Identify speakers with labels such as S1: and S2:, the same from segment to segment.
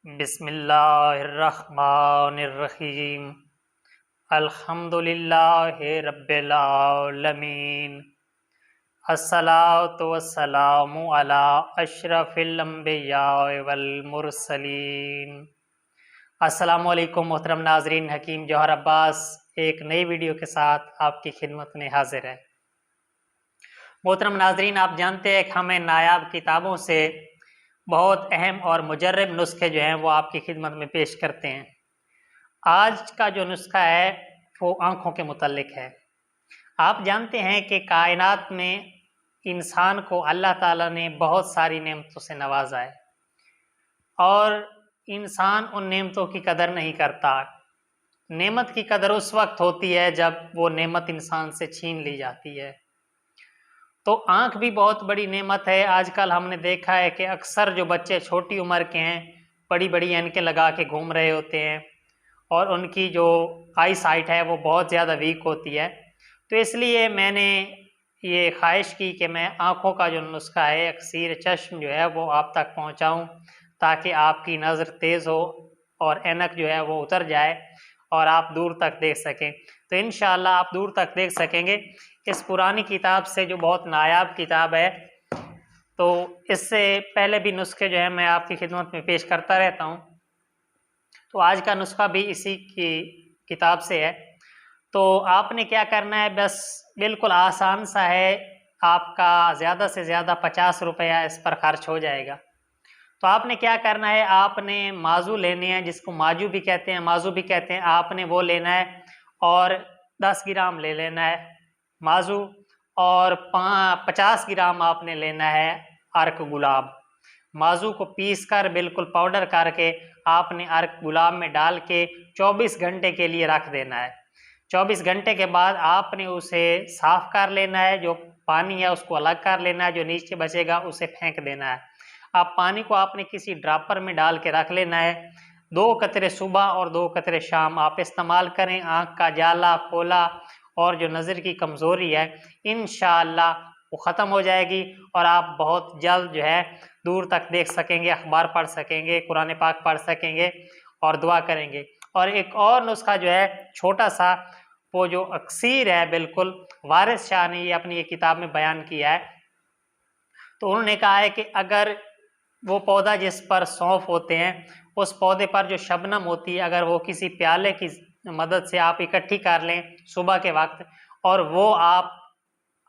S1: बिस्मिल्लाहिर्रहमानिर्रहीम। अल्हम्दुलिल्लाहि रब्बिल आलमीन। अस्सलातु वस्सलामु अला अशरफिल अंबिया वल मुरसलीन। अस्सलामु अलैकुम मोहतरम नाज़रीन, हकीम जोहर अब्बास एक नई वीडियो के साथ आपकी खिदमत में हाजिर है। मोहतरम नाज़रीन, आप जानते हैं कि हमें नायाब किताबों से बहुत अहम और मुजर्रब नुस्खे जो हैं वो आपकी खिदमत में पेश करते हैं। आज का जो नुस्खा है वो आँखों के मुतल्लिक है। आप जानते हैं कि कायनात में इंसान को अल्लाह ताला ने बहुत सारी नेमतों से नवाजा है और इंसान उन नेमतों की कदर नहीं करता। नेमत की कदर उस वक्त होती है जब वो नेमत इंसान से छीन ली जाती है। तो आँख भी बहुत बड़ी नेमत है। आजकल हमने देखा है कि अक्सर जो बच्चे छोटी उम्र के हैं बड़ी बड़ी ऐनकें लगा के घूम रहे होते हैं और उनकी जो आई साइट है वो बहुत ज़्यादा वीक होती है। तो इसलिए मैंने ये ख्वाहिश की कि मैं आँखों का जो नुस्खा है अक्सीर चश्म जो है वो आप तक पहुँचाऊँ ताकि आपकी नज़र तेज़ हो और ऐनक जो है वो उतर जाए और आप दूर तक देख सकें। तो इंशाअल्लाह आप दूर तक देख सकेंगे। इस पुरानी किताब से जो बहुत नायाब किताब है, तो इससे पहले भी नुस्खे जो है मैं आपकी खिदमत में पेश करता रहता हूँ। तो आज का नुस्खा भी इसी की किताब से है। तो आपने क्या करना है, बस बिल्कुल आसान सा है। आपका ज़्यादा से ज़्यादा 50 रुपया इस पर खर्च हो जाएगा। तो आपने क्या करना है, आपने माजू लेने हैं, जिसको माजू भी कहते हैं, माजू भी कहते हैं। आपने वो लेना है और 10 ग्राम ले लेना है माजू और 50 ग्राम आपने लेना है अर्क गुलाब। माजू को पीस कर बिल्कुल पाउडर करके आपने अर्क गुलाब में डाल के 24 घंटे के लिए रख देना है। 24 घंटे के बाद आपने उसे साफ़ कर लेना है। जो पानी है उसको अलग कर लेना है, जो नीचे बचेगा उसे फेंक देना है। अब पानी को आपने किसी ड्रापर में डाल के रख लेना है। 2 कतरे सुबह और 2 कतरे शाम आप इस्तेमाल करें। आँख का जाला फोला और जो नज़र की कमज़ोरी है इंशाअल्लाह वो ख़त्म हो जाएगी और आप बहुत जल्द जो है दूर तक देख सकेंगे, अखबार पढ़ सकेंगे, कुरान पाक पढ़ सकेंगे और दुआ करेंगे। और एक और नुस्खा जो है छोटा सा, वो जो अक्सीर है, बिल्कुल वारिस शाह ने ये अपनी ये किताब में बयान किया है। तो उन्होंने कहा है कि अगर वो पौधा जिस पर सौंफ होते हैं उस पौधे पर जो शबनम होती है, अगर वो किसी प्याले की मदद से आप इकट्ठी कर लें सुबह के वक्त और वो आप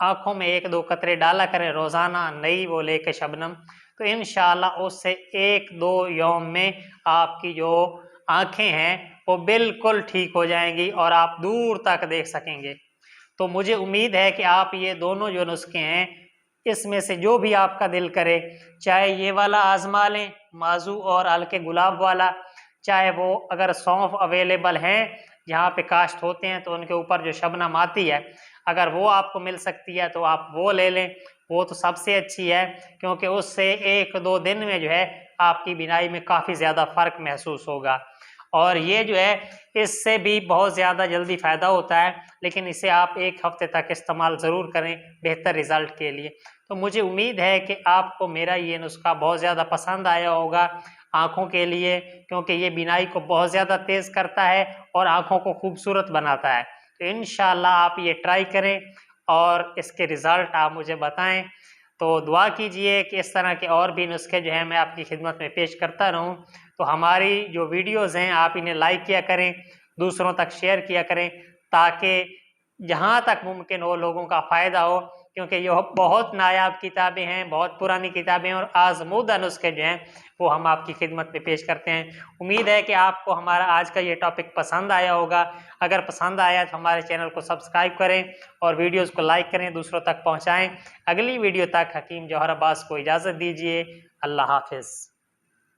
S1: आँखों में 1-2 कतरे डाला करें रोज़ाना, नई वो लेके शबनम, तो इंशाअल्लाह उससे 1-2 यौम में आपकी जो आँखें हैं वो बिल्कुल ठीक हो जाएंगी और आप दूर तक देख सकेंगे। तो मुझे उम्मीद है कि आप ये दोनों जो नुस्खे हैं इसमें से जो भी आपका दिल करे, चाहे ये वाला आजमा लें माजू और हल्के गुलाब वाला, चाहे वो अगर सौंफ अवेलेबल हैं जहाँ पे काश्त होते हैं तो उनके ऊपर जो शबनम आती है अगर वो आपको मिल सकती है तो आप वो ले लें। वो तो सबसे अच्छी है क्योंकि उससे 1-2 दिन में जो है आपकी बीनाई में काफ़ी ज़्यादा फ़र्क महसूस होगा। और ये जो है इससे भी बहुत ज़्यादा जल्दी फ़ायदा होता है, लेकिन इसे आप 1 हफ्ते तक इस्तेमाल ज़रूर करें बेहतर रिज़ल्ट के लिए। तो मुझे उम्मीद है कि आपको मेरा ये नुस्खा बहुत ज़्यादा पसंद आया होगा आँखों के लिए, क्योंकि ये बीनाई को बहुत ज़्यादा तेज़ करता है और आँखों को खूबसूरत बनाता है। तो इंशाअल्लाह आप ये ट्राई करें और इसके रिज़ल्ट आप मुझे बताएं। तो दुआ कीजिए कि इस तरह के और भी नुस्खे जो हैं मैं आपकी खिदमत में पेश करता रहूं। तो हमारी जो वीडियोज़ हैं आप इन्हें लाइक किया करें, दूसरों तक शेयर किया करें ताकि जहां तक मुमकिन हो लोगों का फ़ायदा हो, क्योंकि ये बहुत नायाब किताबें हैं, बहुत पुरानी किताबें और आज़मूदा नुस्खे जो हैं वो हम आपकी खिदमत में पेश करते हैं। उम्मीद है कि आपको हमारा आज का ये टॉपिक पसंद आया होगा। अगर पसंद आया तो हमारे चैनल को सब्सक्राइब करें और वीडियोज़ को लाइक करें, दूसरों तक पहुँचाएँ। अगली वीडियो तक हकीम जोहर अब्बास को इजाज़त दीजिए। अल्लाह हाफिज़।